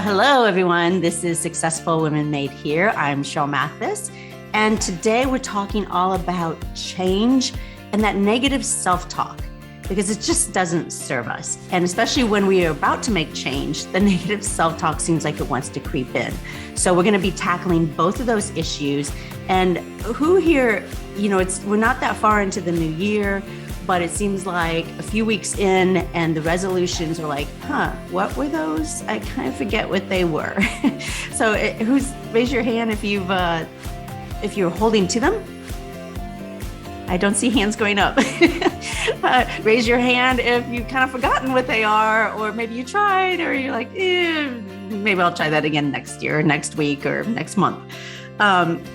Well, hello, everyone. This is Successful Women Made Here. I'm Cheryl Mathis, and today we're talking all about change and that negative self-talk, because it just doesn't serve us. And especially when we are about to make change, the negative self-talk seems like it wants to creep in. So we're going to be tackling both of those issues. And who here, we're not that far into the new year, but it seems like a few weeks in and the resolutions are like, what were those? I kind of forget what they were. So raise your hand if you're holding to them. I don't see hands going up. Raise your hand if you've kind of forgotten what they are, or maybe you tried, or you're like, maybe I'll try that again next year, or next week, or next month.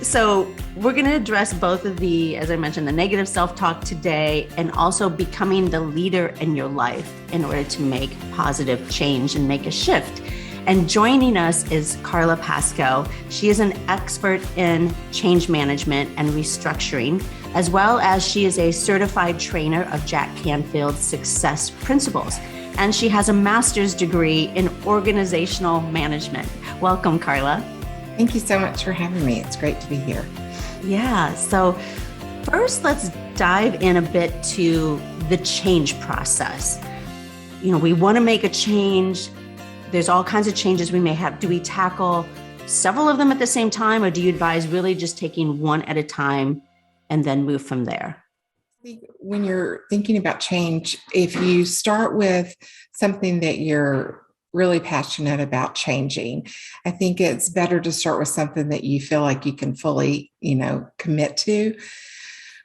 So we're going to address both of as I mentioned, the negative self-talk today, and also becoming the leader in your life in order to make positive change and make a shift. And joining us is Carla Pascoe. She is an expert in change management and restructuring, as well as she is a certified trainer of Jack Canfield's success principles. And she has a master's degree in organizational management. Welcome, Carla. Thank you so much for having me. It's great to be here. Yeah. So first, let's dive in a bit to the change process. We want to make a change. There's all kinds of changes we may have. Do we tackle several of them at the same time, or do you advise really just taking one at a time and then move from there? When you're thinking about change, if you start with something that you're really passionate about changing, I think it's better to start with something that you feel like you can fully, commit to.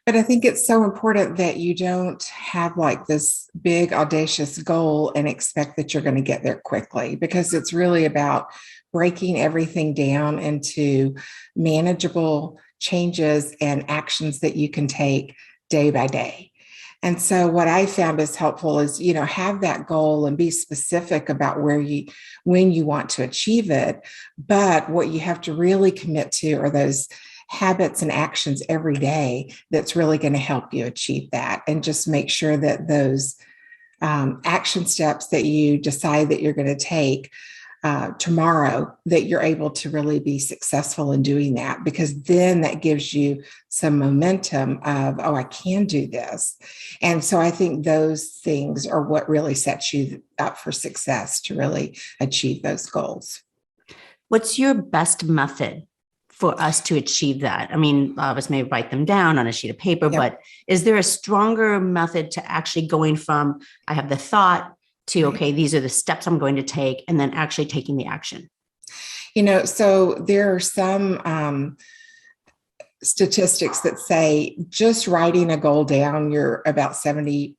But I think it's so important that you don't have like this big audacious goal and expect that you're going to get there quickly, because it's really about breaking everything down into manageable changes and actions that you can take day by day. And so what I found is helpful is, have that goal and be specific about when you want to achieve it. But what you have to really commit to are those habits and actions every day that's really going to help you achieve that. And just make sure that those action steps that you decide that you're going to take tomorrow, that you're able to really be successful in doing that, because then that gives you some momentum of, I can do this. And so I think those things are what really sets you up for success to really achieve those goals. What's your best method for us to achieve that? I mean, a lot of us may write them down on a sheet of paper, But is there a stronger method to actually going from, I have the thought, to, okay, these are the steps I'm going to take, and then actually taking the action? So there are some statistics that say just writing a goal down, you're about 70%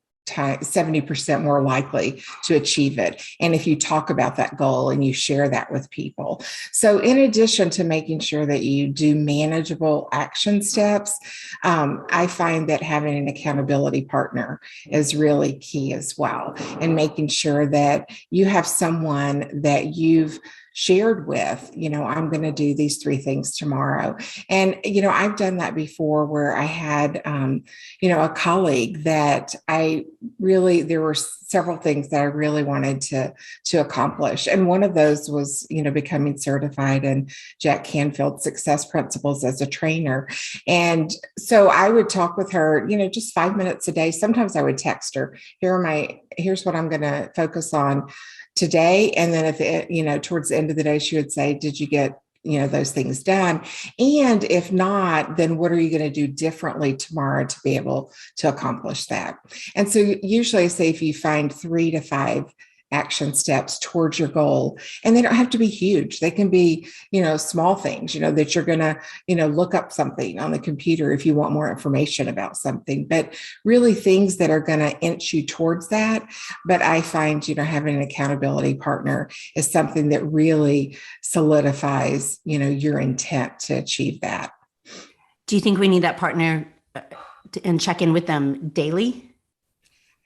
more likely to achieve it. And if you talk about that goal and you share that with people. So in addition to making sure that you do manageable action steps, I find that having an accountability partner is really key as well. And making sure that you have someone that you've shared with, I'm going to do these 3 things tomorrow. And, I've done that before where I had, a colleague that there were several things that I really wanted to accomplish. And one of those was, becoming certified in Jack Canfield's success principles as a trainer. And so I would talk with her, just 5 minutes a day. Sometimes I would text her, here's what I'm going to focus on today. And then towards the end of the day, she would say, did you get, those things done? And if not, then what are you going to do differently tomorrow to be able to accomplish that? And so usually I say, if you find 3 to 5 action steps towards your goal, and they don't have to be huge. They can be, small things, that you're going to, look up something on the computer if you want more information about something, but really things that are going to inch you towards that. But I find, having an accountability partner is something that really solidifies, your intent to achieve that. Do you think we need that partner and check in with them daily?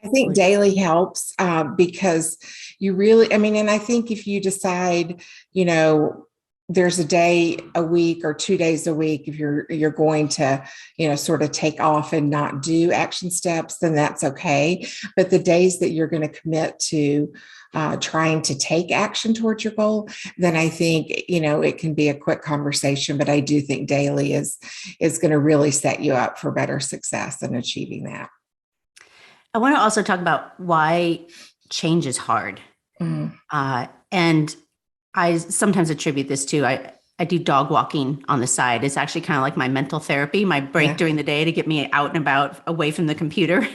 I think daily helps because you really, and I think if you decide, there's a day a week or 2 days a week, if you're going to, sort of take off and not do action steps, then that's okay. But the days that you're going to commit to trying to take action towards your goal, then I think, it can be a quick conversation, but I do think daily is going to really set you up for better success in achieving that. I want to also talk about why change is hard. And I sometimes attribute this to, I do dog walking on the side. It's actually kind of like my mental therapy, my break during the day to get me out and about away from the computer.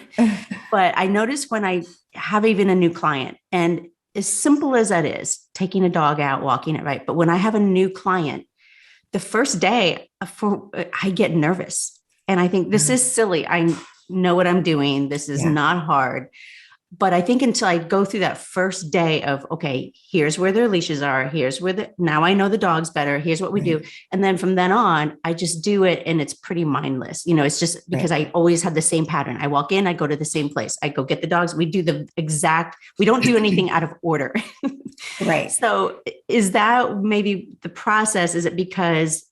But I notice when I have even a new client, and as simple as that is, taking a dog out, walking it, right? But when I have a new client, the first day I get nervous and I think this is silly. I know what I'm doing. This is not hard. But I think until I go through that first day of, okay, here's where their leashes are. Here's where now I know the dogs better. Here's what we do. And then from then on, I just do it. And it's pretty mindless. It's just because I always have the same pattern. I walk in, I go to the same place. I go get the dogs. We do we don't do anything out of order. Right. So is that maybe the process? Is it because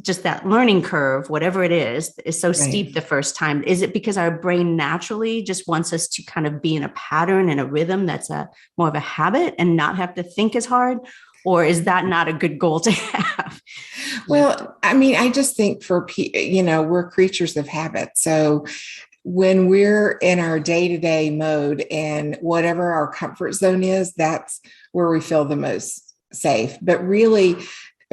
just that learning curve, whatever it is so steep the first time? Is it because our brain naturally just wants us to kind of be in a pattern and a rhythm that's more of a habit and not have to think as hard? Or is that not a good goal to have? Well, I mean, I just think we're creatures of habit. So when we're in our day-to-day mode and whatever our comfort zone is, that's where we feel the most safe. But really,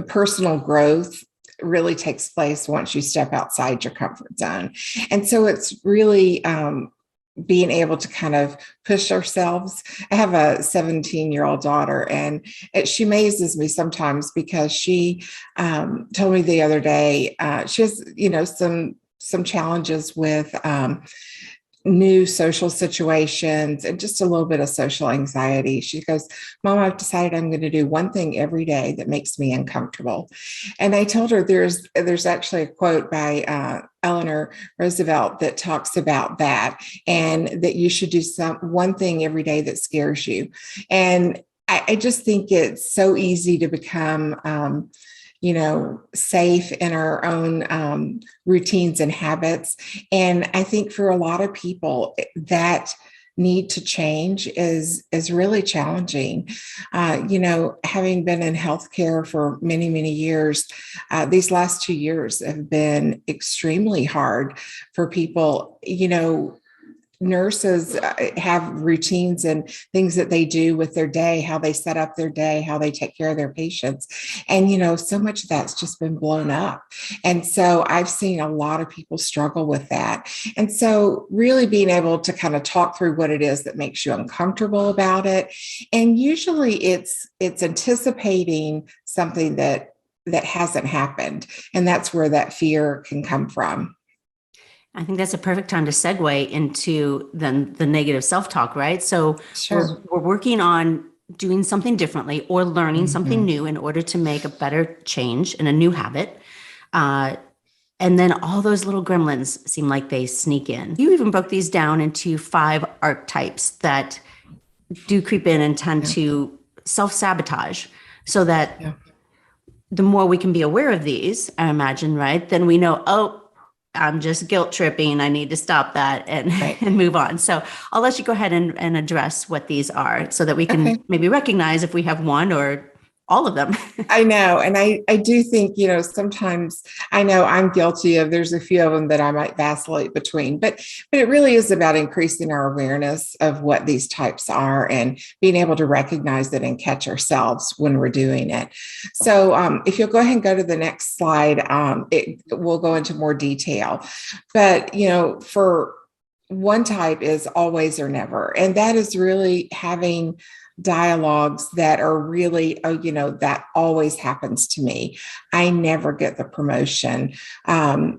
personal growth really takes place once you step outside your comfort zone. And so it's really being able to kind of push ourselves. I have a 17-year-old daughter, and she amazes me sometimes because she told me the other day, she has, some challenges with new social situations and just a little bit of social anxiety. She goes, Mom, I've decided I'm going to do one thing every day that makes me uncomfortable. And I told her there's actually a quote by Eleanor Roosevelt that talks about that, and that you should do one thing every day that scares you. And I just think it's so easy to become safe in our own routines and habits. And I think for a lot of people, that need to change is really challenging. Having been in healthcare for many, many years, these last 2 years have been extremely hard for people. Nurses have routines and things that they do with their day, how they set up their day, how they take care of their patients. And, so much of that's just been blown up. And so I've seen a lot of people struggle with that. And so really being able to kind of talk through what it is that makes you uncomfortable about it. And usually it's anticipating something that hasn't happened. And that's where that fear can come from. I think that's a perfect time to segue into then the negative self-talk, right? So we're working on doing something differently or learning something new in order to make a better change in a new habit. And then all those little gremlins seem like they sneak in. You even broke these down into 5 archetypes that do creep in and tend to self-sabotage, so that the more we can be aware of these, I imagine, right, then we know, I'm just guilt tripping. I need to stop that and move on. So I'll let you go ahead and address what these are so that we can maybe recognize if we have one or all of them. I know. And I do think, sometimes I know I'm guilty of, there's a few of them that I might vacillate between, but it really is about increasing our awareness of what these types are and being able to recognize it and catch ourselves when we're doing it. So if you'll go ahead and go to the next slide, we'll go into more detail. But, for one type is always or never. And that is really having dialogues that are really, that always happens to me. I never get the promotion. I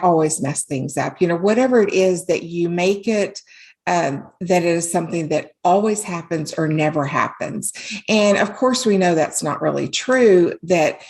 always mess things up. Whatever it is that you make it, that it is something that always happens or never happens. And of course, we know that's not really true, that,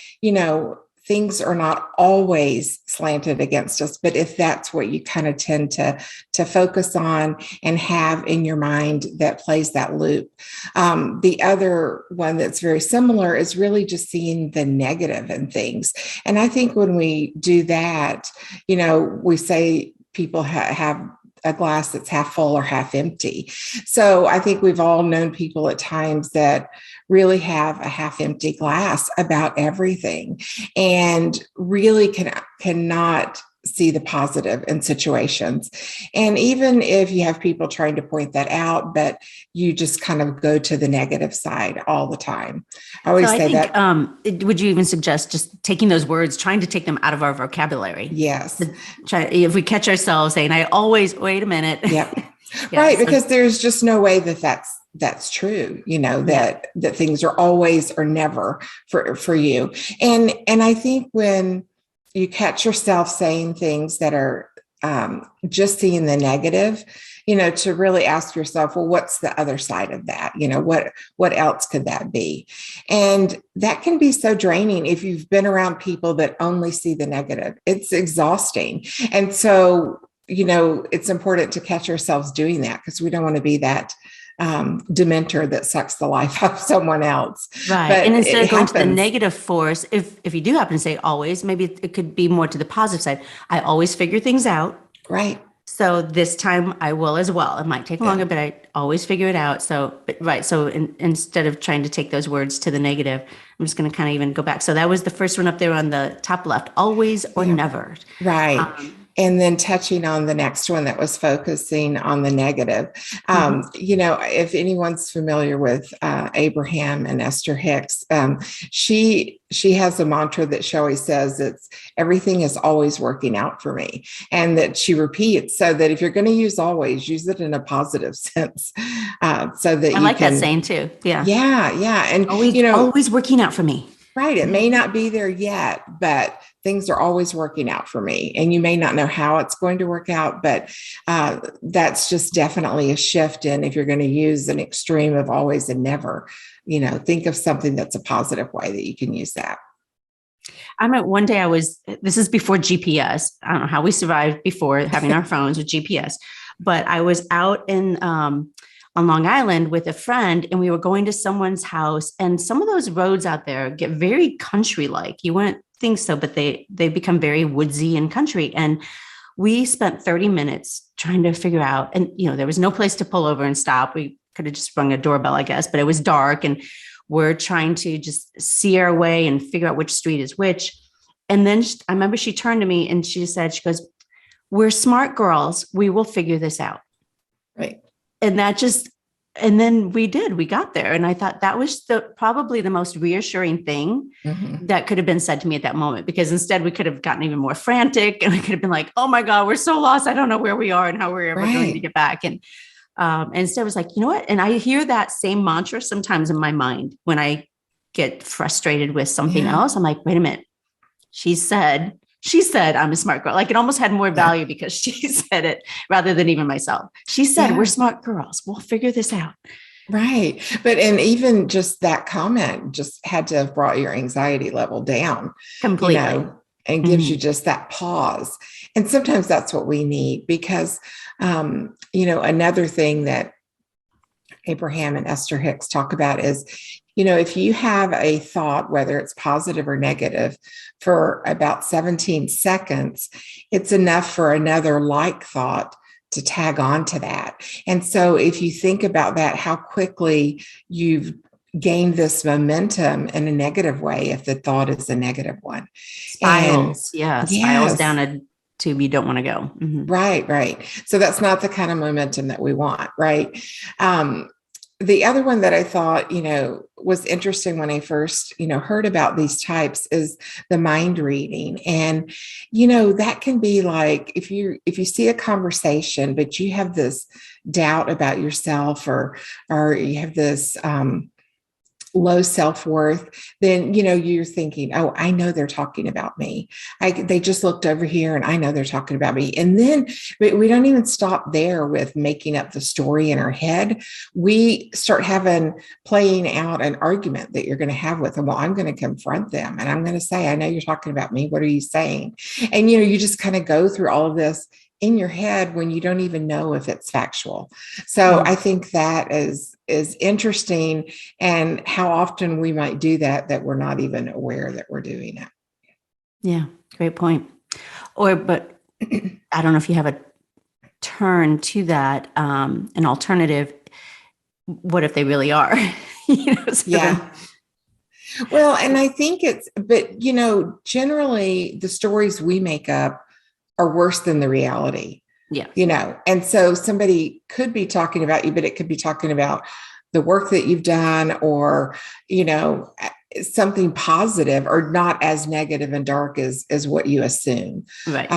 things are not always slanted against us, but if that's what you kind of tend to focus on and have in your mind that plays that loop. The other one that's very similar is really just seeing the negative in things. And I think when we do that, we say people have a glass that's half full or half empty. So I think we've all known people at times that really have a half empty glass about everything and really cannot see the positive in situations. And even if you have people trying to point that out, but you just kind of go to the negative side all the time. I always say that. Would you even suggest just taking those words, trying to take them out of our vocabulary? Yes. If we catch ourselves saying, wait a minute. Yep. Yeah, right. Because there's just no way that's true, that things are always or never for you. And I think when you catch yourself saying things that are just seeing the negative, to really ask yourself, well, what's the other side of that? What else could that be? And that can be so draining if you've been around people that only see the negative. It's exhausting. And so, it's important to catch ourselves doing that because we don't want to be that dementor that sucks the life out of someone else. Right. But and instead of going to the negative force, if you do happen to say always, maybe it could be more to the positive side. I always figure things out. Right. So this time I will as well. It might take longer, but I always figure it out. So instead of trying to take those words to the negative, I'm just going to kind of even go back. So that was the first one up there on the top left, always or never. Right. And then touching on the next one that was focusing on the negative. If anyone's familiar with Abraham and Esther Hicks, she has a mantra that she always says, it's everything is always working out for me. And that she repeats so that if you're going to use always, use it in a positive sense. So that I like that saying too. Yeah. Yeah. Yeah. And always working out for me. Right. It may not be there yet, but things are always working out for me. And you may not know how it's going to work out, but that's just definitely a shift in if you're going to use an extreme of always and never, think of something that's a positive way that you can use that. I remember one day this is before GPS. I don't know how we survived before having our phones with GPS, but I was out on Long Island with a friend and we were going to someone's house, and some of those roads out there get very country-like. You wouldn't think so, but they become very woodsy and country. And we spent 30 minutes trying to figure out, and there was no place to pull over and stop. We could have just rung a doorbell, I guess, but it was dark and we're trying to just see our way and figure out which street is which. And then I remember she turned to me and she goes, "We're smart girls. We will figure this out." Right. And then we got there. And I thought that was probably the most reassuring thing that could have been said to me at that moment, because instead we could have gotten even more frantic and we could have been like, oh my God, we're so lost. I don't know where we are and how we're ever going to get back. And instead I was like, you know what? And I hear that same mantra sometimes in my mind when I get frustrated with something else. I'm like, wait a minute. She said I'm a smart girl. Like it almost had more value because she said it rather than even myself. She said, we're smart girls. We'll figure this out. Right. And even just that comment just had to have brought your anxiety level down completely. And gives you just that pause. And sometimes that's what we need because, another thing that Abraham and Esther Hicks talk about is, if you have a thought, whether it's positive or negative, for about 17 seconds, it's enough for another like thought to tag on to that. And so if you think about that, how quickly you've gained this momentum in a negative way, if the thought is a negative one. Spirals down a tube you don't want to go. Mm-hmm. Right. So that's not the kind of momentum that we want, right? The other one that I thought, was interesting when I first, heard about these types is the mind reading. And, that can be like, if you see a conversation, but you have this doubt about yourself or you have this, low self-worth, then, you're thinking, oh, I know they're talking about me. They just looked over here and I know they're talking about me. And then but we don't even stop there with making up the story in our head. We start playing out an argument that you're going to have with them. Well, I'm going to confront them and I'm going to say, I know you're talking about me. What are you saying? And, you just kind of go through all of this in your head when you don't even know if it's factual. So I think that is interesting, and how often we might do that we're not even aware that we're doing it. Yeah, great point. But I don't know if you have a turn to that, an alternative. What if they really are? Yeah. Well, and I think but generally the stories we make up are worse than the reality. Yeah. And so somebody could be talking about you, but it could be talking about the work that you've done, or, something positive, or not as negative and dark as what you assume. Right.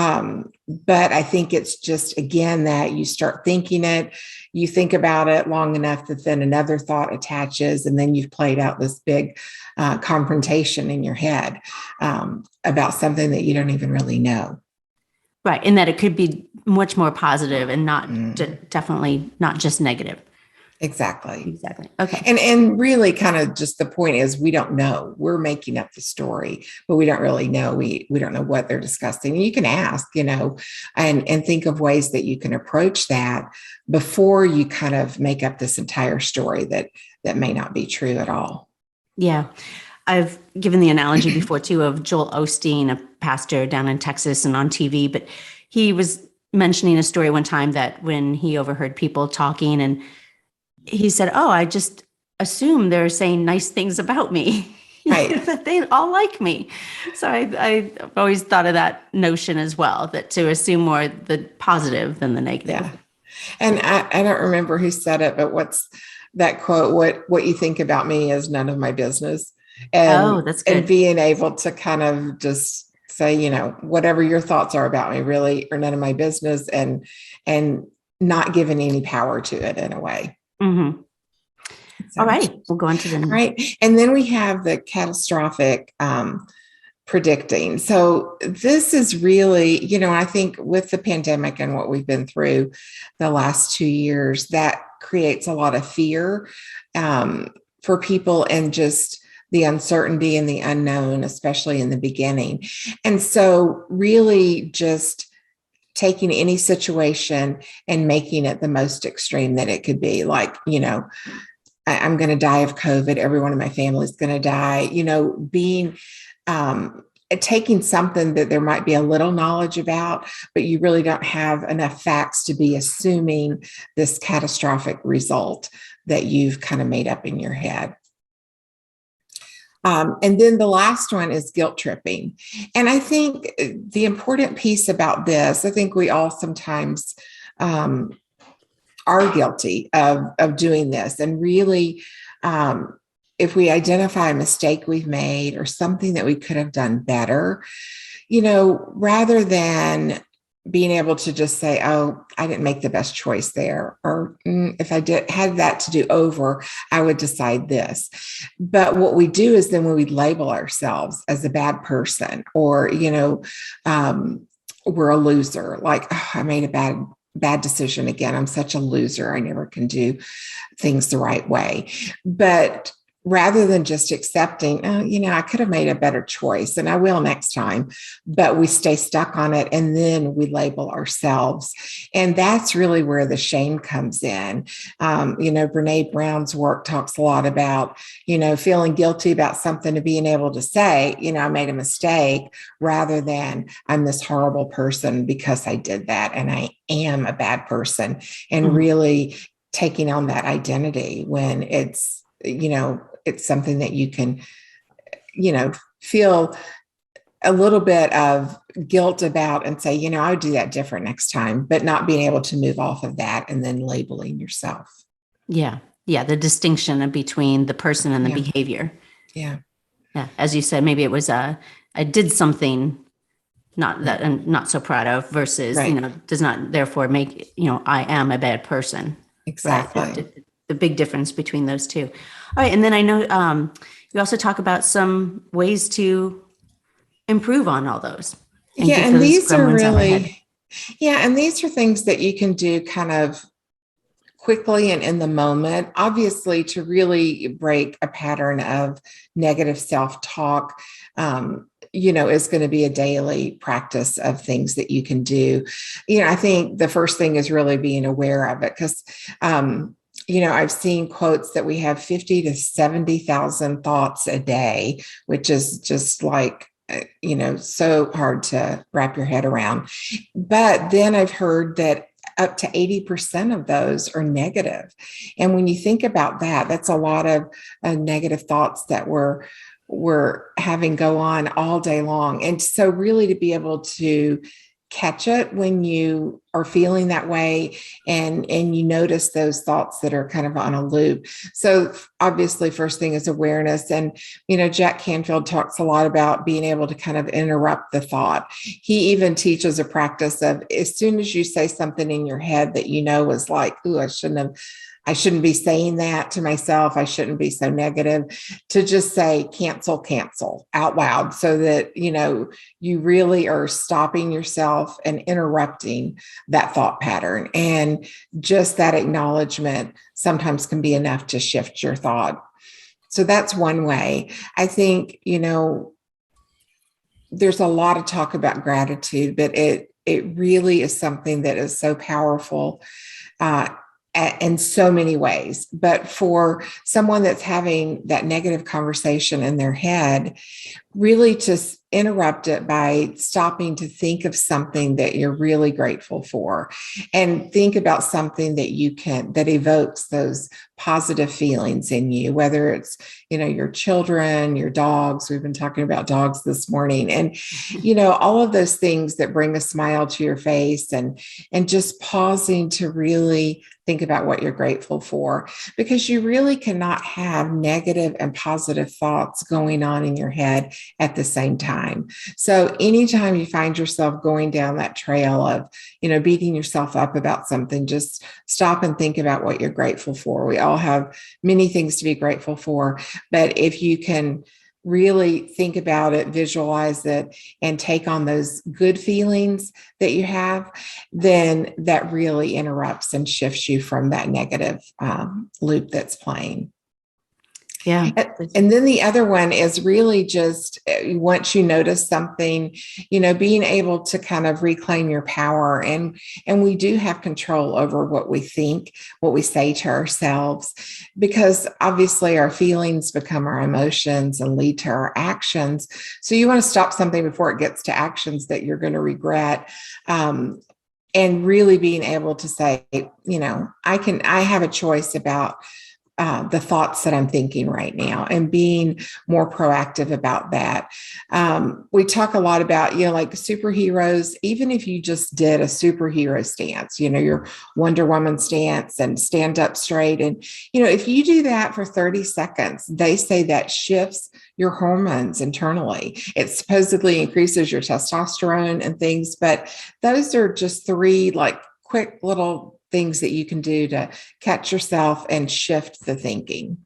But I think it's just, again, that you start thinking it, you think about it long enough that then another thought attaches, and then you've played out this big confrontation in your head about something that you don't even really know. Right. And that it could be much more positive and not definitely not just negative. Exactly. Okay. And really kind of just the point is, we don't know. We're making up the story, but we don't really know. We don't know what they're discussing. And you can ask, and think of ways that you can approach that before you kind of make up this entire story that may not be true at all. Yeah. I've given the analogy before too of Joel Osteen, a pastor down in Texas and on TV, but he was mentioning a story one time that when he overheard people talking, and he said, oh, I just assume they're saying nice things about me. Right. That they all like me. So I've always thought of that notion as well, that to assume more the positive than the negative. Yeah. And I don't remember who said it, but what's that quote? What you think about me is none of my business. And, that's good. And being able to kind of just say, whatever your thoughts are about me really are none of my business, and not giving any power to it in a way. Mm-hmm. So, all right. We'll go on to the next. Right. And then we have the catastrophic predicting. So this is really, I think with the pandemic and what we've been through the last 2 years, that creates a lot of fear for people, and just the uncertainty and the unknown, especially in the beginning. And so really just taking any situation and making it the most extreme that it could be. Like, I'm going to die of COVID. Everyone in my family is going to die, being, taking something that there might be a little knowledge about, but you really don't have enough facts to be assuming this catastrophic result that you've kind of made up in your head. And then the last one is guilt tripping. And I think the important piece about this, I think we all sometimes are guilty of doing this. And really, if we identify a mistake we've made or something that we could have done better, rather than being able to just say, oh, I didn't make the best choice there, or if I had that to do over, I would decide this. But what we do is then when we label ourselves as a bad person, or, we're a loser, like, oh, I made a bad decision again. I'm such a loser. I never can do things the right way. But rather than just accepting, I could have made a better choice and I will next time, but we stay stuck on it, and then we label ourselves. And that's really where the shame comes in. Brene Brown's work talks a lot about, feeling guilty about something, to being able to say, I made a mistake, rather than I'm this horrible person because I did that and I am a bad person, and really taking on that identity when it's, it's something that you can, feel a little bit of guilt about and say, I would do that different next time, but not being able to move off of that and then labeling yourself. Yeah. Yeah. The distinction between the person and the behavior. Yeah. Yeah. As you said, maybe it was I did something not that I'm not so proud of, versus, does not therefore make, I am a bad person. Exactly. the big difference between those two. All right. And then I know you also talk about some ways to improve on all those and Yeah, get and those these are gremlins out of our head. really, yeah, and these are things that you can do kind of quickly and in the moment, obviously, to really break a pattern of negative self-talk. Is going to be a daily practice of things that you can do. I think the first thing is really being aware of it, because I've seen quotes that we have 50 to 70,000 thoughts a day, which is just like, so hard to wrap your head around. But then I've heard that up to 80% of those are negative. And when you think about that, that's a lot of negative thoughts that we're having go on all day long. And so really to be able to catch it when you are feeling that way, and you notice those thoughts that are kind of on a loop. So obviously first thing is awareness. And Jack Canfield talks a lot about being able to kind of interrupt the thought. He even teaches a practice of, as soon as you say something in your head that was like, ooh, I shouldn't be saying that to myself, I shouldn't be so negative, to just say cancel out loud, so that you really are stopping yourself and interrupting that thought pattern. And just that acknowledgement sometimes can be enough to shift your thought. So that's one way. I think there's a lot of talk about gratitude, but it really is something that is so powerful in so many ways. But for someone that's having that negative conversation in their head, really to interrupt it by stopping to think of something that you're really grateful for, and think about something that evokes those positive feelings in you, whether it's, your children, your dogs. We've been talking about dogs this morning, and, all of those things that bring a smile to your face, and just pausing to really think about what you're grateful for, because you really cannot have negative and positive thoughts going on in your head at the same time. So anytime you find yourself going down that trail of, beating yourself up about something, just stop and think about what you're grateful for. We all have many things to be grateful for, but if you can really think about it, visualize it, and take on those good feelings that you have, then that really interrupts and shifts you from that negative loop that's playing. Yeah. And then the other one is really just, once you notice something, being able to kind of reclaim your power. And we do have control over what we think, what we say to ourselves, because obviously our feelings become our emotions and lead to our actions. So you want to stop something before it gets to actions that you're going to regret. And really being able to say, I have a choice about the thoughts that I'm thinking right now, and being more proactive about that. We talk a lot about, like superheroes. Even if you just did a superhero stance, your Wonder Woman stance, and stand up straight. And, if you do that for 30 seconds, they say that shifts your hormones internally. It supposedly increases your testosterone and things, but those are just three quick little things that you can do to catch yourself and shift the thinking.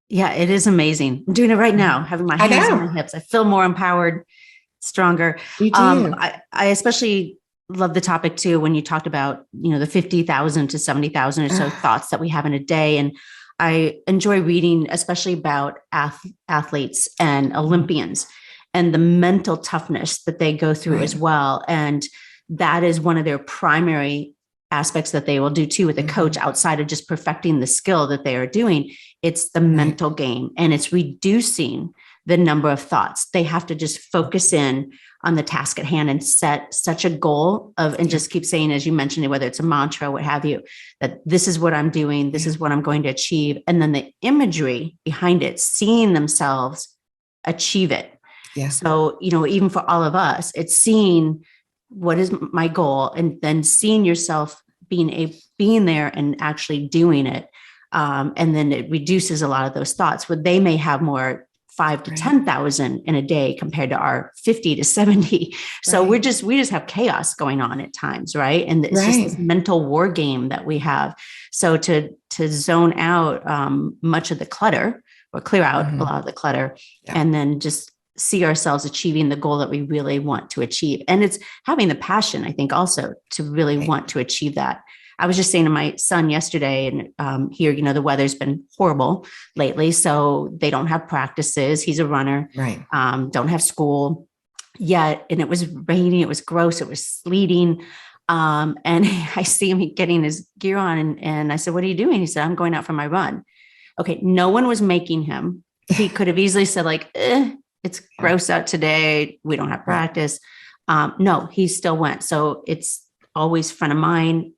Yeah, it is amazing. I'm doing it right now, having my hands on my hips. I feel more empowered, stronger. You do. I especially love the topic too, when you talked about, the 50,000 to 70,000 or so thoughts that we have in a day. And I enjoy reading, especially about athletes and Olympians, and the mental toughness that they go through as well. And that is one of their primary aspects that they will do too with a coach, outside of just perfecting the skill that they are doing. It's the mental game, and it's reducing the number of thoughts. They have to just focus in on the task at hand and set such a goal of, and just keep saying, as you mentioned, whether it's a mantra, what have you, that this is what I'm doing, this is what I'm going to achieve. And then the imagery behind it, seeing themselves achieve it. Yeah. So, even for all of us, it's seeing what is my goal, and then seeing yourself being there and actually doing it. And then it reduces a lot of those thoughts, where they may have more 5 to 10,000 in a day compared to our 50 to 70. So we just have chaos going on at times. Right. And it's just this mental war game that we have. So to zone out much of the clutter or clear out a lot of the clutter and then just see ourselves achieving the goal that we really want to achieve. And it's having the passion, I think, also to really want to achieve that. I was just saying to my son yesterday, and here, the weather's been horrible lately, so they don't have practices. He's a runner, don't have school yet. And it was raining. It was gross. It was sleeting. And I see him getting his gear on. And I said, "What are you doing?" He said, "I'm going out for my run." Okay. No one was making him. He could have easily said it's gross out today. We don't have practice. No, he still went. So it's always front of mind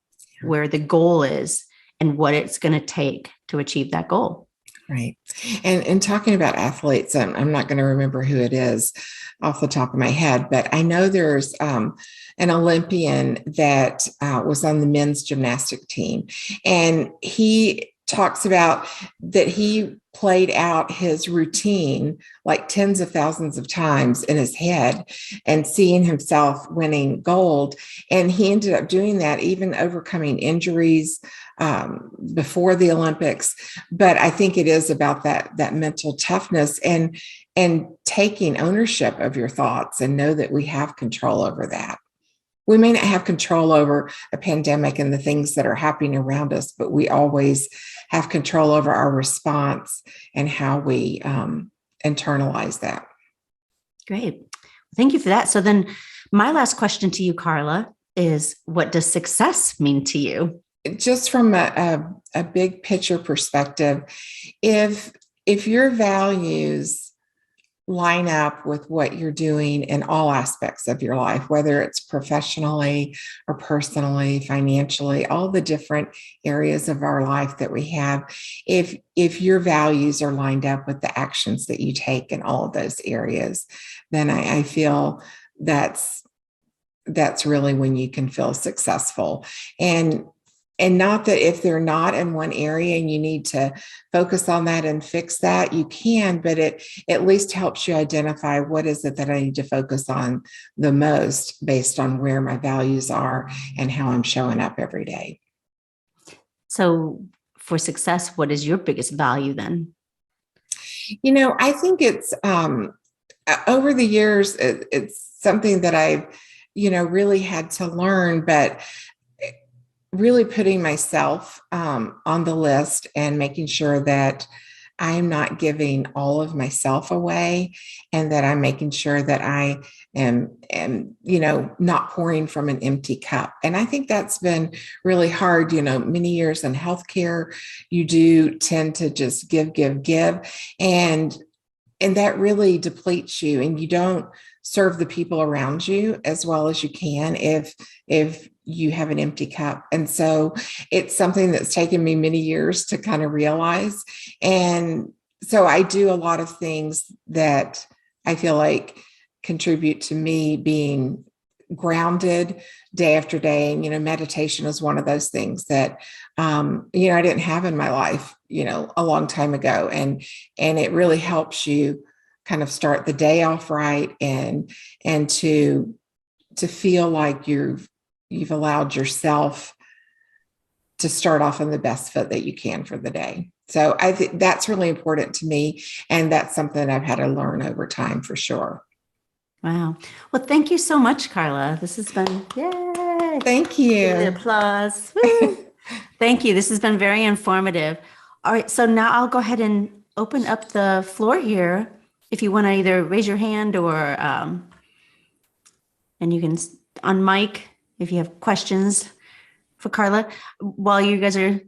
where the goal is and what it's going to take to achieve that goal. Right. And talking about athletes, I'm not going to remember who it is off the top of my head, but I know there's an Olympian that was on the men's gymnastic team, and he talks about that he played out his routine like tens of thousands of times in his head and seeing himself winning gold. And he ended up doing that, even overcoming injuries before the Olympics. But I think it is about that mental toughness and taking ownership of your thoughts and know that we have control over that. We may not have control over a pandemic and the things that are happening around us, but we always have control over our response and how we internalize that. Great. Thank you for that. So then my last question to you, Carla, is what does success mean to you? Just from a big picture perspective, if your values line up with what you're doing in all aspects of your life, whether it's professionally or personally, financially, all the different areas of our life that we have, if your values are lined up with the actions that you take in all of those areas, then I feel that's really when you can feel successful. And not that if they're not in one area and you need to focus on that and fix that, you can, but it at least helps you identify what is it that I need to focus on the most based on where my values are and how I'm showing up every day. So for success, what is your biggest value then? I think it's over the years, it's something that I've, really had to learn, but really putting myself on the list and making sure that I am not giving all of myself away, and that I'm making sure that I am not pouring from an empty cup. And I think that's been really hard. Many years in healthcare, you do tend to just give, and that really depletes you, and you don't serve the people around you as well as you can if you have an empty cup. And so it's something that's taken me many years to kind of realize. And so I do a lot of things that I feel like contribute to me being grounded day after day. And, meditation is one of those things that, I didn't have in my life, a long time ago. And it really helps you kind of start the day off right and to feel like you've allowed yourself to start off on the best foot that you can for the day. So I think that's really important to me. And that's something I've had to learn over time for sure. Wow. Well, thank you so much, Carla. This has been, yay. Thank you. The applause. Thank you. This has been very informative. All right. So now I'll go ahead and open up the floor here. If you want to either raise your hand or, and you can on mic if you have questions for Carla. While you guys are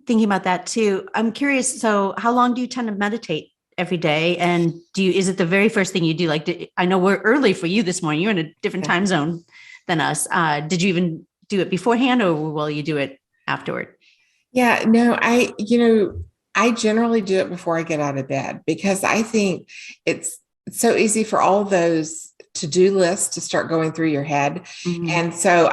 thinking about that too, I'm curious. So how long do you tend to meditate every day? And is it the very first thing you do? I know we're early for you this morning. You're in a different time zone than us. Did you even do it beforehand, or will you do it afterward? Yeah, no, I generally do it before I get out of bed, because I think it's so easy for all those to-do lists to start going through your head. Mm-hmm. And so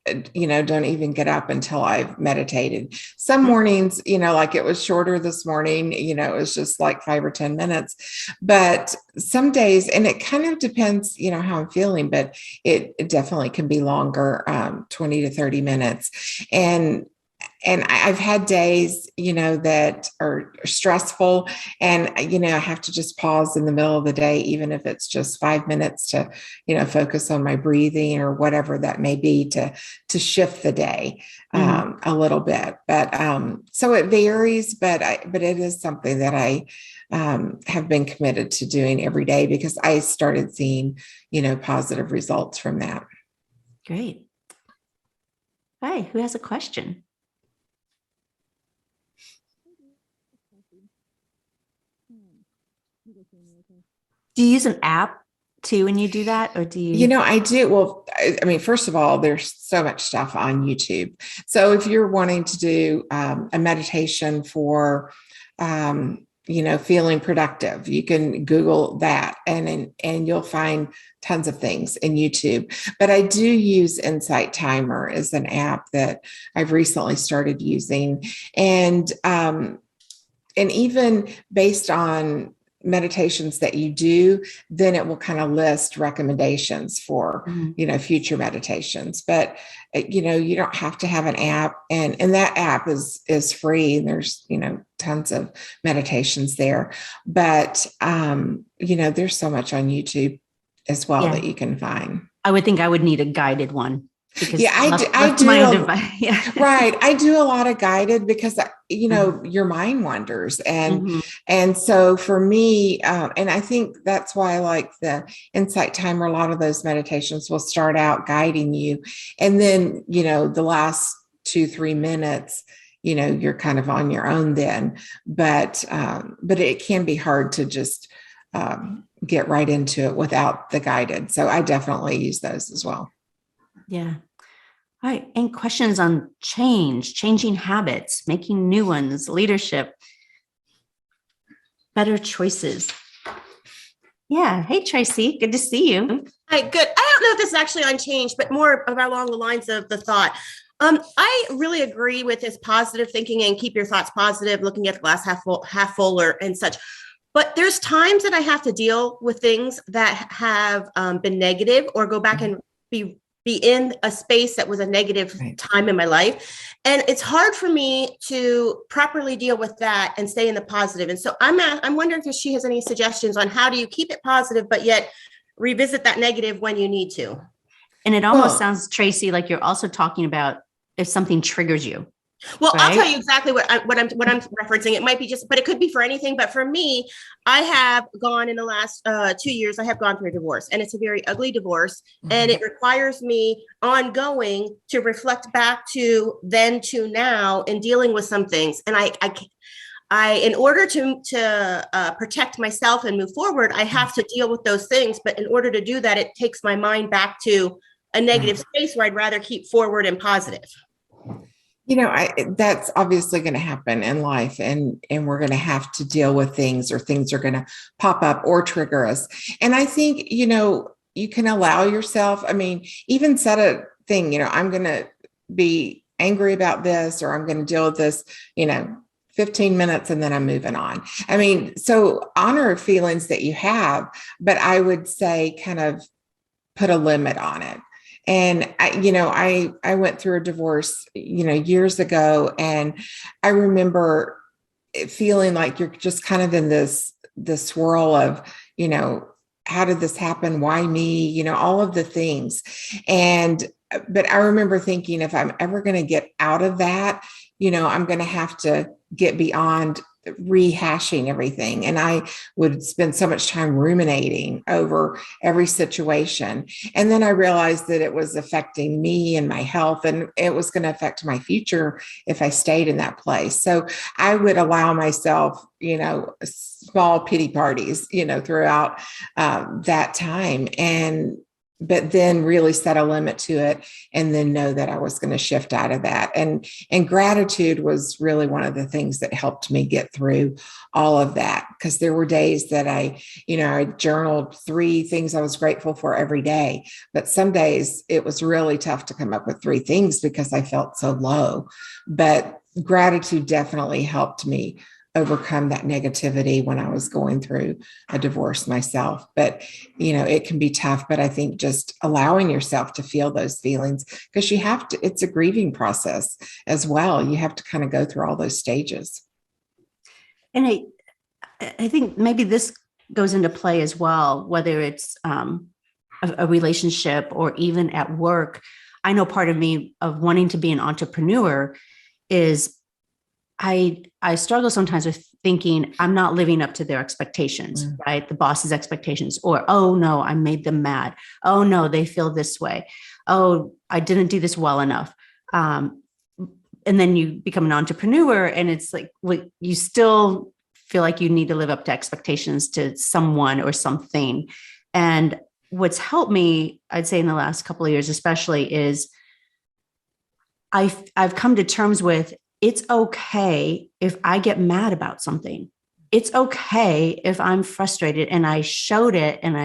don't even get up until I've meditated. Some mornings, like it was shorter this morning, it was just like 5 or 10 minutes. But some days, and it kind of depends, how I'm feeling, but it definitely can be longer, 20 to 30 minutes. And I've had days, that are stressful, and, I have to just pause in the middle of the day, even if it's just 5 minutes to, focus on my breathing or whatever that may be to shift the day a little bit. But so it varies, but it is something that I have been committed to doing every day because I started seeing, positive results from that. Great. Hi, who has a question? Do you use an app too when you do that, or do you? I do. Well, I mean, first of all, there's so much stuff on YouTube. So if you're wanting to do a meditation for, feeling productive, you can Google that, and you'll find tons of things in YouTube. But I do use Insight Timer as an app that I've recently started using, and even based on meditations that you do, then it will kind of list recommendations for, future meditations. But, you don't have to have an app, and that app is free. And there's, tons of meditations there, but, there's so much on YouTube as well that you can find. I would think I would need a guided one. Because I do. Right. I do a lot of guided because, your mind wanders. And so for me, and I think that's why I like the Insight Timer, a lot of those meditations will start out guiding you. And then, the last 2-3 minutes, you're kind of on your own then, but it can be hard to just get right into it without the guided. So I definitely use those as well. Yeah. All right. And questions on changing habits, making new ones, leadership, better choices. Yeah. Hey, Tracy. Good to see you. Hi, good. I don't know if this is actually on change, but more along the lines of the thought. I really agree with this positive thinking and keep your thoughts positive, looking at the glass half full and such. But there's times that I have to deal with things that have been negative, or go back and be in a space that was a negative time in my life. And it's hard for me to properly deal with that and stay in the positive. And so I'm wondering if she has any suggestions on how do you keep it positive, but yet revisit that negative when you need to. And it almost sounds, Tracy, like you're also talking about if something triggers you. Well, right? I'll tell you exactly what I'm referencing. It might be but it could be for anything. But for me, I have gone in the last 2 years, I have gone through a divorce, and it's a very ugly divorce. And it requires me ongoing to reflect back to then to now in dealing with some things. And I in order to protect myself and move forward, I have to deal with those things. But in order to do that, it takes my mind back to a negative space where I'd rather keep forward and positive. That's obviously going to happen in life, and we're going to have to deal with things, or things are going to pop up or trigger us. And I think, you can allow yourself, even set a thing, I'm going to be angry about this, or I'm going to deal with this, 15 minutes, and then I'm moving on. So honor feelings that you have, but I would say kind of put a limit on it. And I went through a divorce, years ago, and I remember feeling like you're just kind of in this swirl of, how did this happen? Why me? All of the things. But I remember thinking, if I'm ever going to get out of that, I'm going to have to get beyond rehashing everything. And I would spend so much time ruminating over every situation. And then I realized that it was affecting me and my health, and it was going to affect my future if I stayed in that place. So I would allow myself, small pity parties, throughout that time. And but then really set a limit to it, and then know that I was going to shift out of that. And gratitude was really one of the things that helped me get through all of that, because there were days that I journaled 3 things I was grateful for every day, but some days it was really tough to come up with 3 things because I felt so low. But gratitude definitely helped me overcome that negativity when I was going through a divorce myself. But, it can be tough, but I think just allowing yourself to feel those feelings, because it's a grieving process as well. You have to kind of go through all those stages. And I think maybe this goes into play as well, whether it's a relationship or even at work. I know part of me of wanting to be an entrepreneur is I struggle sometimes with thinking I'm not living up to their expectations, right? The boss's expectations, or, oh no, I made them mad. Oh no, they feel this way. Oh, I didn't do this well enough. And then you become an entrepreneur, and it's like, you still feel like you need to live up to expectations to someone or something. And what's helped me, I'd say in the last couple of years, especially, is I've come to terms with, it's okay if I get mad about something. It's okay if I'm frustrated and I showed it, and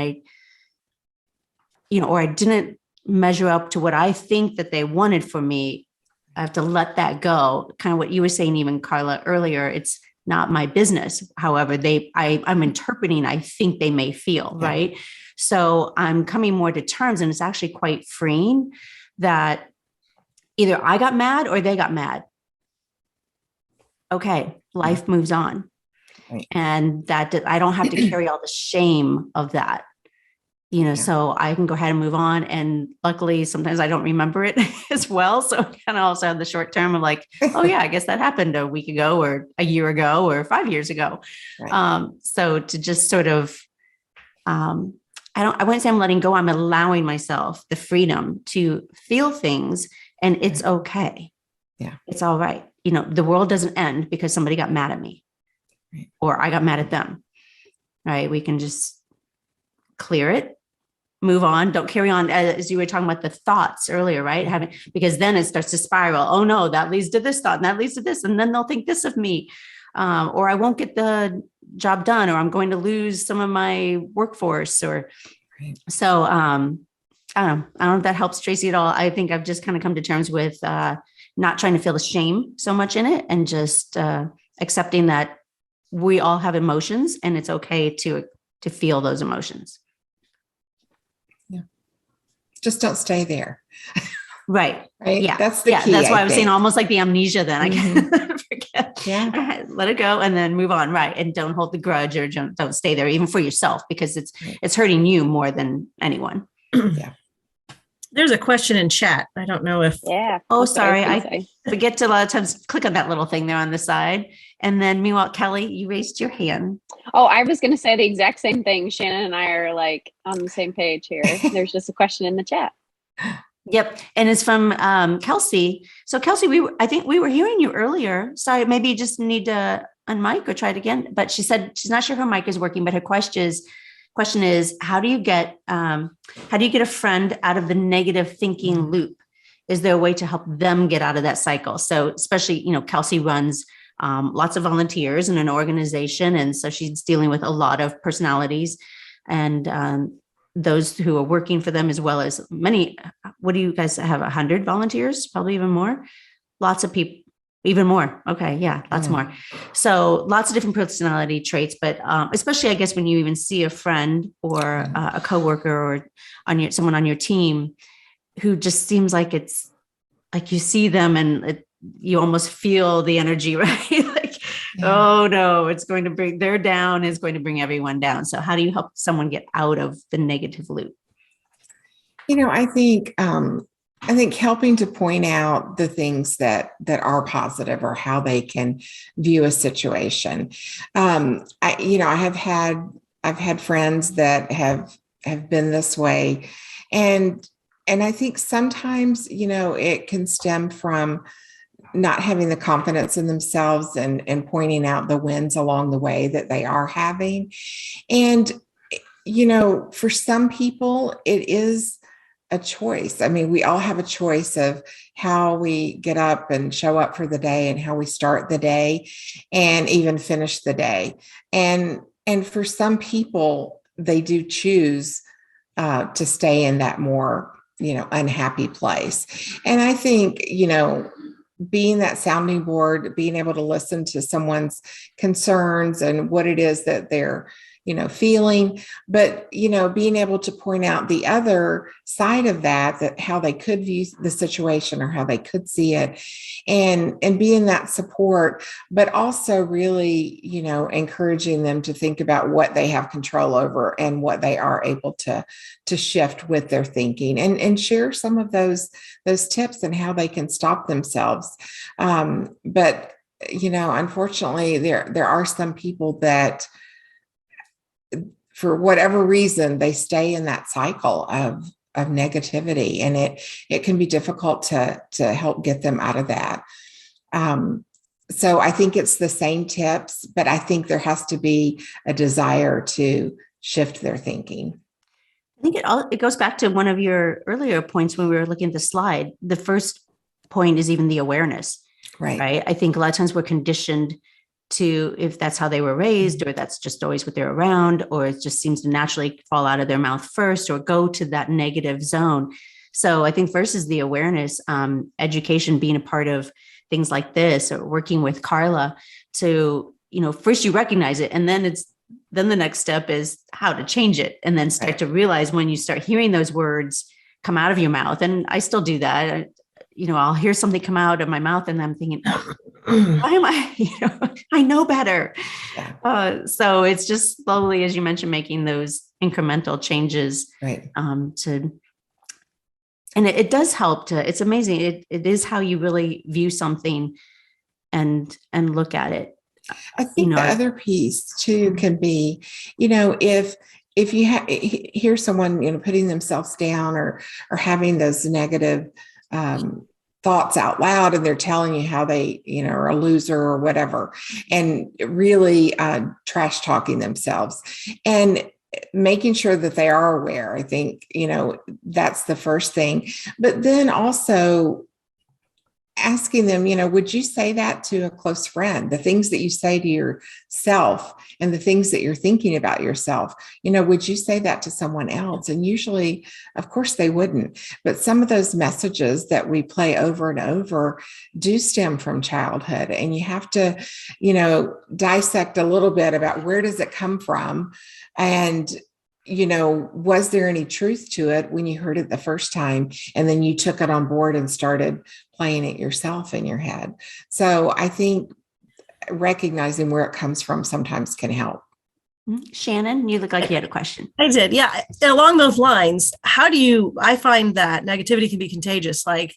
or I didn't measure up to what I think that they wanted for me. I have to let that go. Kind of what you were saying, even Carla, earlier. It's not my business. However, I'm interpreting, I think they may feel, right? So I'm coming more to terms, and it's actually quite freeing that either I got mad or they got mad. Okay, life moves on. Right. And that I don't have to carry all the shame of that, so I can go ahead and move on. And luckily, sometimes I don't remember it as well. So I kind of also have the short term of like, oh yeah, I guess that happened a week ago or a year ago or 5 years ago. Right. So to just sort of, I wouldn't say I'm letting go. I'm allowing myself the freedom to feel things, and it's okay. Yeah. It's all right. The world doesn't end because somebody got mad at me, right, or I got mad at them, right? We can just clear it, move on. Don't carry on, as you were talking about the thoughts earlier, right? Because then it starts to spiral. Oh no, that leads to this thought, and that leads to this, and then they'll think this of me, or I won't get the job done, or I'm going to lose some of my workforce, or right. So I don't know if that helps, Tracy, at all. I think I've just kind of come to terms with not trying to feel the shame so much in it, and just accepting that we all have emotions, and it's okay to feel those emotions. Yeah. Just don't stay there. Right. Right. Yeah. That's the key. That's why I was saying almost like the amnesia then. I can forget. Yeah. Let it go and then move on. Right. And don't hold the grudge, or don't stay there even for yourself, because it's hurting you more than anyone. Yeah. There's a question in chat. I don't know if. Yeah. Oh, sorry. I forget to a lot of times click on that little thing there on the side. And then meanwhile, Kelly, you raised your hand. Oh, I was going to say the exact same thing. Shannon and I are like on the same page here. There's just a question in the chat. Yep. And it's from Kelsey. So Kelsey, I think we were hearing you earlier. Sorry, maybe you just need to unmic or try it again. But she said she's not sure her mic is working, but her question is, how do you get a friend out of the negative thinking loop? Is there a way to help them get out of that cycle? So especially, Kelsey runs lots of volunteers in an organization. And so she's dealing with a lot of personalities and those who are working for them, as well as many. What do you guys have? 100 volunteers, probably even more. Lots of people, even more. Okay. Yeah. Lots more. So lots of different personality traits, but especially I guess when you even see a friend or a coworker or someone on your team who just seems like it's like you see them and you almost feel the energy, right? Oh no, they're down is going to bring everyone down. So how do you help someone get out of the negative loop? I think helping to point out the things that are positive, or how they can view a situation. I've had friends that have been this way, and I think sometimes it can stem from not having the confidence in themselves and pointing out the wins along the way that they are having. And, for some people, it is a choice. I mean, we all have a choice of how we get up and show up for the day and how we start the day and even finish the day. And for some people, they do choose to stay in that more, unhappy place. And I think, being that sounding board, being able to listen to someone's concerns and what it is that they're, feeling, but, being able to point out the other side of that how they could view the situation or how they could see it and being that support, but also really, encouraging them to think about what they have control over and what they are able to shift with their thinking and share some of those tips and how they can stop themselves. But, unfortunately, there are some people that, for whatever reason, they stay in that cycle of negativity, and it can be difficult to help get them out of that. So I think it's the same tips, but I think there has to be a desire to shift their thinking. I think it goes back to one of your earlier points when we were looking at the slide. The first point is even the awareness, right? I think a lot of times we're conditioned to, if that's how they were raised, or that's just always what they're around, or it just seems to naturally fall out of their mouth first or go to that negative zone. So I think first is the awareness, education, being a part of things like this, or working with Carla to, first you recognize it, and then the next step is how to change it, and then start to realize when you start hearing those words come out of your mouth. And I still do that. I'll hear something come out of my mouth and I'm thinking, why am I, I know better. Yeah. So it's just slowly, as you mentioned, making those incremental changes, and it does help it's amazing. It is how you really view something and look at it. I think the other piece too can be, if you hear someone, putting themselves down or having those negative thoughts out loud, and they're telling you how they, are a loser or whatever, and really trash talking themselves, and making sure that they are aware. I think, that's the first thing. But then also asking them, would you say that to a close friend? The things that you say to yourself and the things that you're thinking about yourself, would you say that to someone else? And usually, of course, they wouldn't. But some of those messages that we play over and over do stem from childhood. And you have to, dissect a little bit about where does it come from? And was there any truth to it when you heard it the first time, and then you took it on board and started playing it yourself in your head? So I think recognizing where it comes from sometimes can help. Shannon, you look like you had a question. I did. Yeah. Along those lines, I find that negativity can be contagious. Like,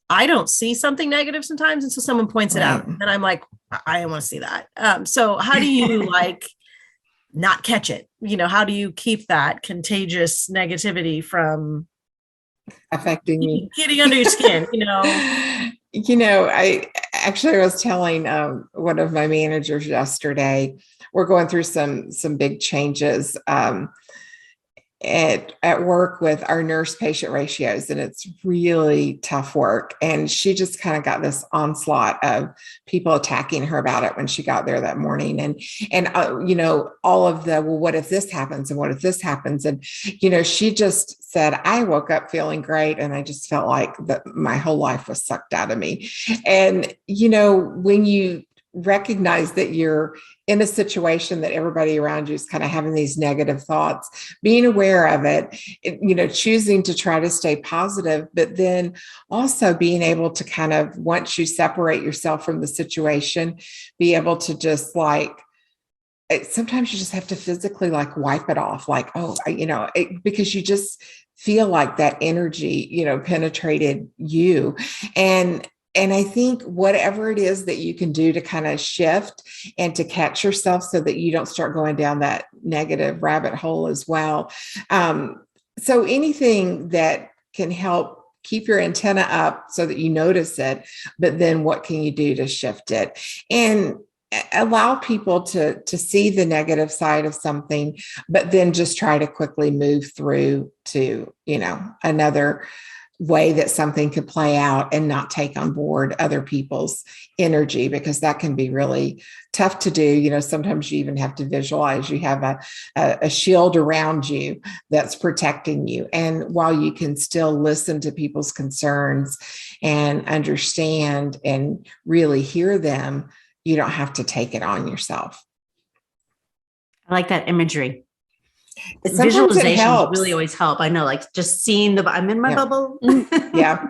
I don't see something negative sometimes, and so someone points it out, and I'm like, I don't want to see that. So how do you not catch it? How do you keep that contagious negativity from affecting you, getting under your skin? I was telling one of my managers yesterday, we're going through some big changes at work with our nurse patient ratios, and it's really tough work. And she just kind of got this onslaught of people attacking her about it when she got there that morning. And all of the, well, what if this happens? And what if this happens? And, she just said, I woke up feeling great. And I just felt like my whole life was sucked out of me. And, when you recognize that you're in a situation that everybody around you is kind of having these negative thoughts, being aware of it, choosing to try to stay positive, but then also being able to kind of, once you separate yourself from the situation, be able to just sometimes you just have to physically wipe it off, because you just feel like that energy, penetrated you. And I think whatever it is that you can do to kind of shift and to catch yourself so that you don't start going down that negative rabbit hole as well. So anything that can help keep your antenna up so that you notice it, but then what can you do to shift it? And allow people to see the negative side of something, but then just try to quickly move through to, another way that something could play out and not take on board other people's energy, because that can be really tough to do. Sometimes you even have to visualize you have a shield around you that's protecting you. And while you can still listen to people's concerns and understand and really hear them, you don't have to take it on yourself. I like that imagery. Sometimes Visualizations really always help. I know, like just seeing I'm in my bubble. Yeah.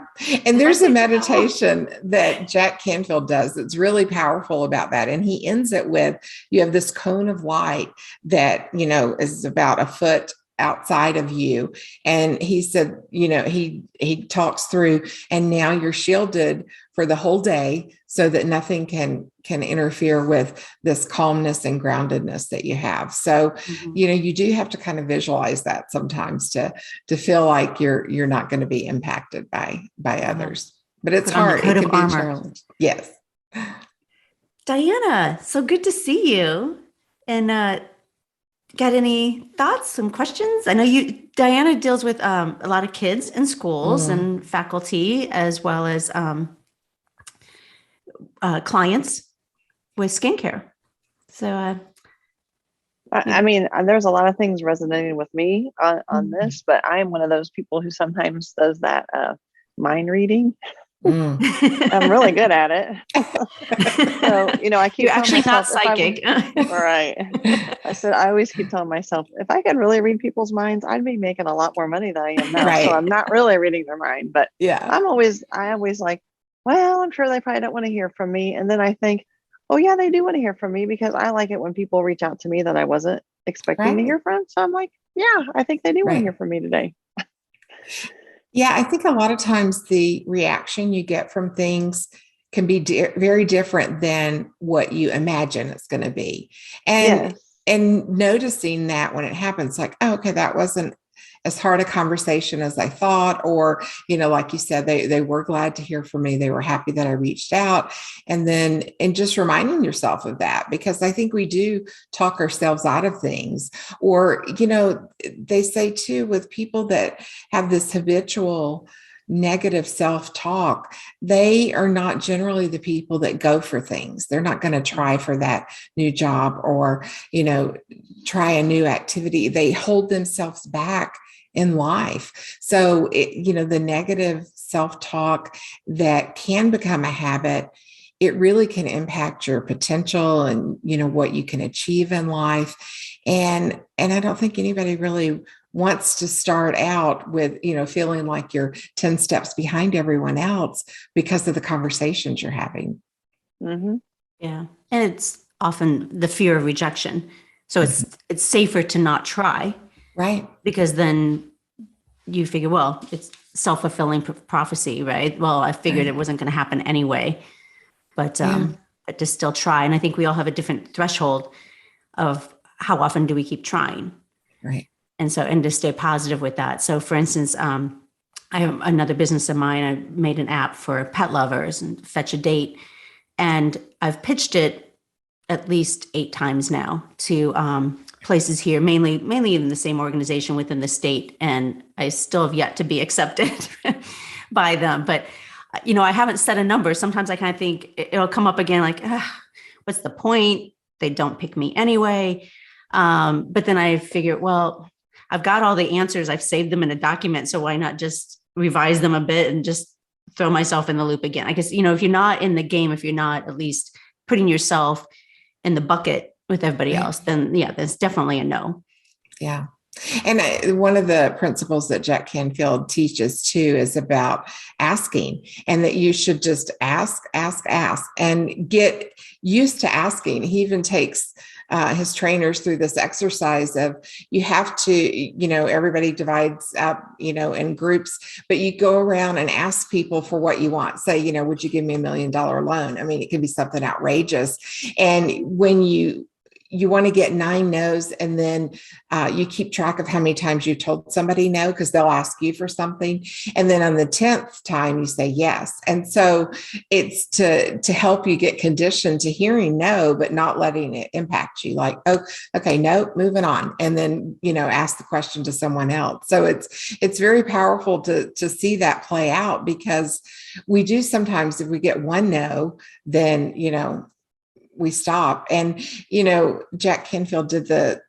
And there's a meditation that Jack Canfield does that's really powerful about that. And he ends it with, you have this cone of light that, is about a foot outside of you. And he said, he talks through, and now you're shielded for the whole day so that nothing can interfere with this calmness and groundedness that you have. So, you do have to kind of visualize that sometimes to feel like you're not going to be impacted by others. But it's hard. It can be a challenge. Yes. Diana, so good to see you. And got any thoughts and questions? I know Diana deals with a lot of kids in schools and faculty, as well as clients with skincare. So, I mean, there's a lot of things resonating with me on this, but I am one of those people who sometimes does that mind reading. I'm really good at it. So, I keep You're actually not psychic. Right. I always keep telling myself, if I could really read people's minds, I'd be making a lot more money than I am now. Right. So I'm not really reading their mind, but I always like, well, I'm sure they probably don't want to hear from me. And then I think, oh yeah, they do want to hear from me, because I like it when people reach out to me that I wasn't expecting to hear from. So I'm like, yeah, I think they do want to hear from me today. Yeah, I think a lot of times the reaction you get from things can be very different than what you imagine it's going to be. And noticing that when it happens, like, oh, okay, that wasn't as hard a conversation as I thought, or, like you said, they were glad to hear from me. They were happy that I reached out. And just reminding yourself of that, because I think we do talk ourselves out of things. Or, they say too, with people that have this habitual negative self-talk, they are not generally the people that go for things. They're not going to try for that new job or, try a new activity. They hold themselves back in life. So, the negative self-talk that can become a habit, it really can impact your potential and, what you can achieve in life. And I don't think anybody really wants to start out with, feeling like you're 10 steps behind everyone else because of the conversations you're having. Mm-hmm. Yeah. And it's often the fear of rejection. So it's safer to not try. Right. Because then you figure, well, it's self-fulfilling prophecy, right? Well, I figured it wasn't going to happen anyway, but to still try. And I think we all have a different threshold of how often do we keep trying. Right. And to stay positive with that. So for instance, I have another business of mine. I made an app for pet lovers and Fetch a Date. And I've pitched it at least 8 times now to places here, mainly in the same organization within the state. And I still have yet to be accepted by them. But, I haven't set a number. Sometimes I kind of think it'll come up again, like, what's the point? They don't pick me anyway. But then I figure, well, I've got all the answers. I've saved them in a document. So why not just revise them a bit and just throw myself in the loop again? I guess, if you're not in the game, if you're not at least putting yourself in the bucket with everybody else, then there's definitely a no. Yeah. And one of the principles that Jack Canfield teaches too is about asking, and that you should just ask, and get used to asking. He even takes his trainers through this exercise of, you have to, everybody divides up, in groups, but you go around and ask people for what you want. Say, would you give me $1 million loan? I mean, it could be something outrageous. And when you you want to get 9 no's, and then you keep track of how many times you told somebody no, because they'll ask you for something. And then on the 10th time, you say yes. And so it's to help you get conditioned to hearing no, but not letting it impact you. Like, oh, okay, no, moving on. And then, ask the question to someone else. So it's very powerful to see that play out, because we do sometimes, if we get one no, then, we stop. And, Jack Canfield did the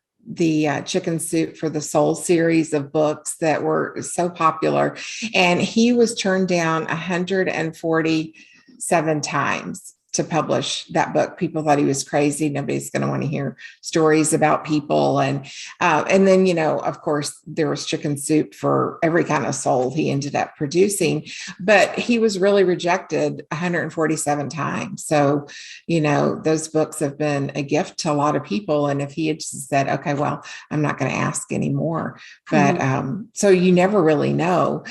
Chicken Soup for the Soul series of books that were so popular. And he was turned down 147 times to publish that book. People thought he was crazy. Nobody's going to want to hear stories about people. And then, of course, there was Chicken Soup for every kind of soul he ended up producing, but he was really rejected 147 times. So, those books have been a gift to a lot of people. And if he had just said, okay, well, I'm not going to ask anymore. But so you never really know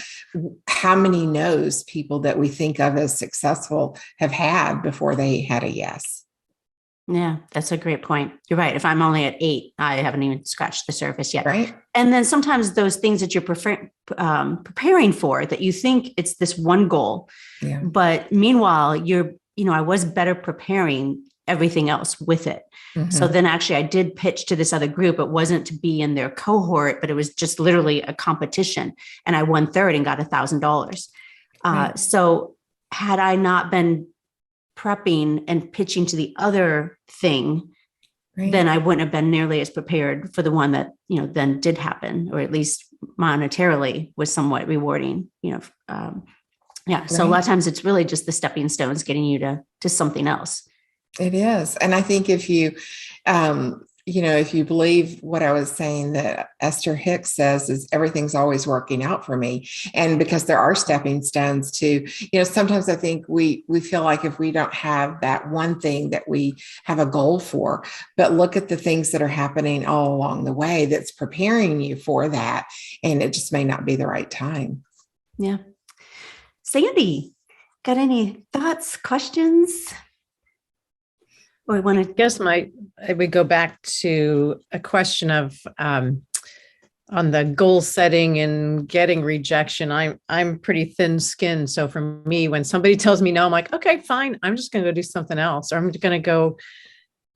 how many no's people that we think of as successful have had before they had a yes. Yeah, that's a great point. You're right. If I'm only at 8, I haven't even scratched the surface yet. Right. And then sometimes those things that you're preparing for, that you think it's this one goal, but meanwhile, I was better preparing everything else with it. Mm-hmm. So then actually I did pitch to this other group. It wasn't to be in their cohort, but it was just literally a competition. And I won third and got $1,000. Right. So had I not been prepping and pitching to the other thing, right, then I wouldn't have been nearly as prepared for the one that, then did happen, or at least monetarily was somewhat rewarding, Right. So a lot of times it's really just the stepping stones getting you to something else. It is. And I think if you, if you believe what I was saying that Esther Hicks says is everything's always working out for me. And because there are stepping stones to, sometimes I think we feel like if we don't have that one thing that we have a goal for, but look at the things that are happening all along the way that's preparing you for that. And it just may not be the right time. Yeah. Sandy, got any thoughts, questions? Or I want to guess I would go back to a question of on the goal setting and getting rejection. I'm pretty thin-skinned. So for me, when somebody tells me no, I'm like, okay, fine. I'm just going to go do something else. Or I'm going to go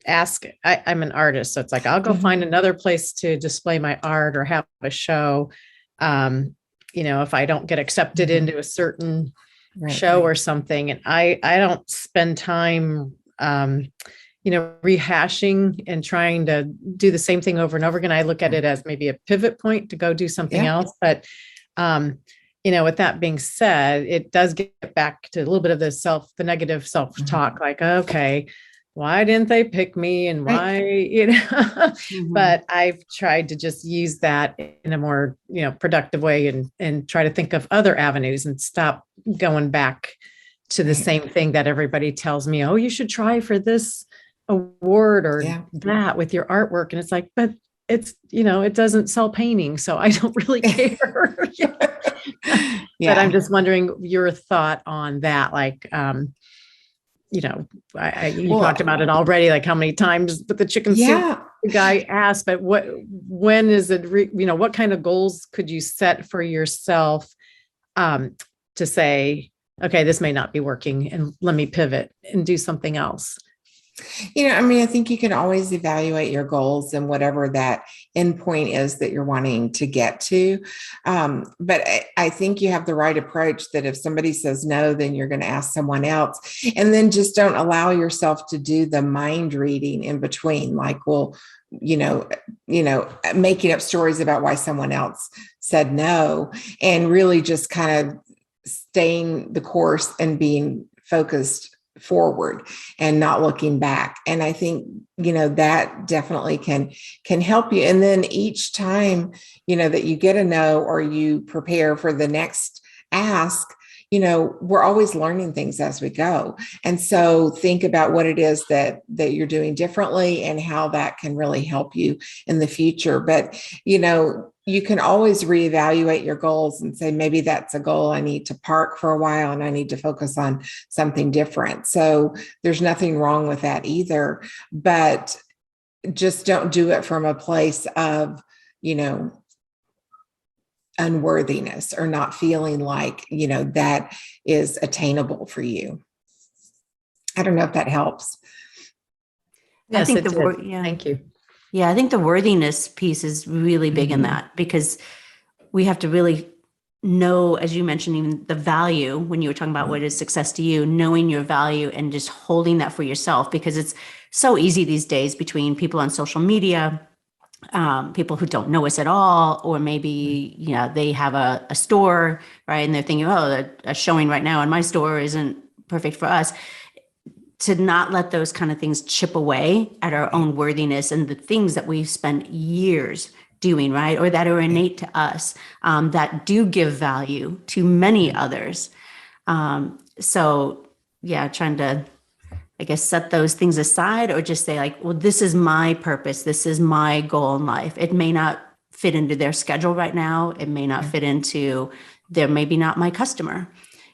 ask. I'm an artist. So it's like, I'll go find another place to display my art or have a show. If I don't get accepted into a certain show or something, and I don't spend time, rehashing and trying to do the same thing over and over again. I look at it as maybe a pivot point to go do something else. But, with that being said, it does get back to a little bit of the negative self-talk, like, okay, why didn't they pick me? And why, but I've tried to just use that in a more, productive way and try to think of other avenues and stop going back to the same thing that everybody tells me, oh, you should try for this award or that with your artwork. And it's like, but it's, it doesn't sell painting. So I don't really care. But I'm just wondering your thought on that. Like, you talked about it already, like how many times, but the chicken soup guy asked, but when is it, what kind of goals could you set for yourself to say, okay, this may not be working and let me pivot and do something else? I think you can always evaluate your goals and whatever that endpoint is that you're wanting to get to. But I think you have the right approach that if somebody says no, then you're going to ask someone else, and then just don't allow yourself to do the mind reading in between. Like, well, making up stories about why someone else said no, and really just kind of staying the course and being focused forward and not looking back. And I think, that definitely can help you. And then each time, that you get a no or you prepare for the next ask, we're always learning things as we go. And so think about what it is that you're doing differently and how that can really help you in the future. But, you can always reevaluate your goals and say, maybe that's a goal I need to park for a while and I need to focus on something different. So there's nothing wrong with that either. But just don't do it from a place of, unworthiness or not feeling like, that is attainable for you. I don't know if that helps. Yes, I think Thank you. Yeah, I think the worthiness piece is really big in that, because we have to really know, as you mentioned, even the value when you were talking about what is success to you, knowing your value and just holding that for yourself, because it's so easy these days between people on social media, people who don't know us at all, or maybe, they have a store, right? And they're thinking, oh, a showing right now in my store isn't perfect for us. To not let those kind of things chip away at our own worthiness and the things that we've spent years doing, right? Or that are innate to us, that do give value to many others. So yeah, trying to, I guess, set those things aside, or just say like, well, this is my purpose. This is my goal in life. It may not fit into their schedule right now. It may not fit into they're maybe not my customer.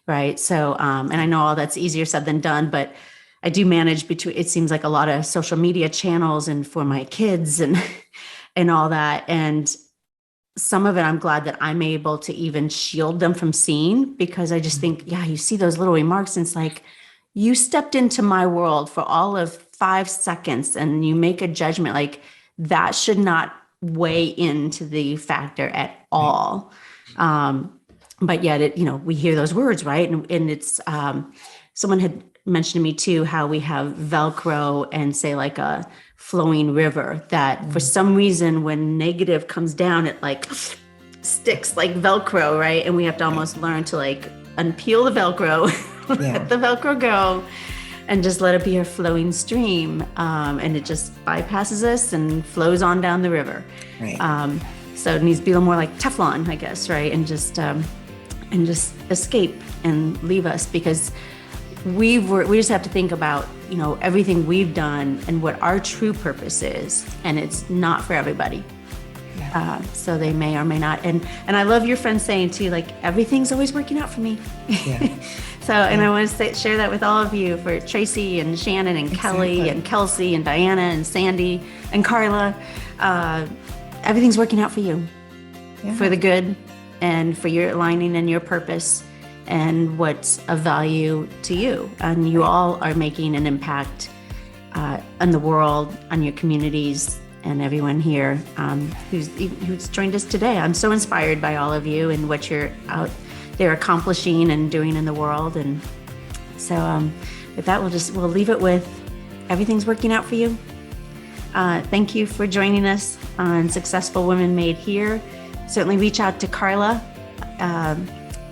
Right. So, and I know all that's easier said than done, but I do manage between, it seems like a lot of social media channels and for my kids and all that. And some of it, I'm glad that I'm able to even shield them from seeing, because I just think, yeah, you see those little remarks and it's like, you stepped into my world for all of 5 seconds and you make a judgment, like that should not weigh into the factor at all. But yet we hear those words, right? And it's, someone had mentioned to me too, how we have Velcro and say like a flowing river, that for some reason, when negative comes down, it like sticks like Velcro, right? And we have to almost learn to like unpeel the Velcro, let the Velcro go, and just let it be a flowing stream. And it just bypasses us and flows on down the river. Right. So it needs to be a little more like Teflon, I guess, right? And just escape and leave us, because we just have to think about, everything we've done and what our true purpose is. And it's not for everybody. Yeah. So they may or may not. And I love your friend saying too, like, everything's always working out for me. Yeah. So, and I want to share that with all of you, for Tracy and Shannon and Kelly and Kelsey and Diana and Sandy and Carla. Everything's working out for you, for the good, and for your aligning and your purpose and what's of value to you. And you all are making an impact on the world, on your communities, and everyone here who's joined us today. I'm so inspired by all of you and what you're out there accomplishing and doing in the world. And so with that, we'll leave it with everything's working out for you. Thank you for joining us on Successful Women Made Here. Certainly reach out to Carla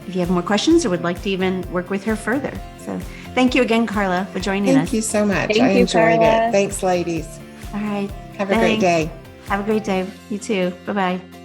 if you have more questions or would like to even work with her further. So thank you again, Carla, for joining us. Thank you so much. I enjoyed it. Thanks, ladies. All right. Have a great day. Have a great day. You too. Bye-bye.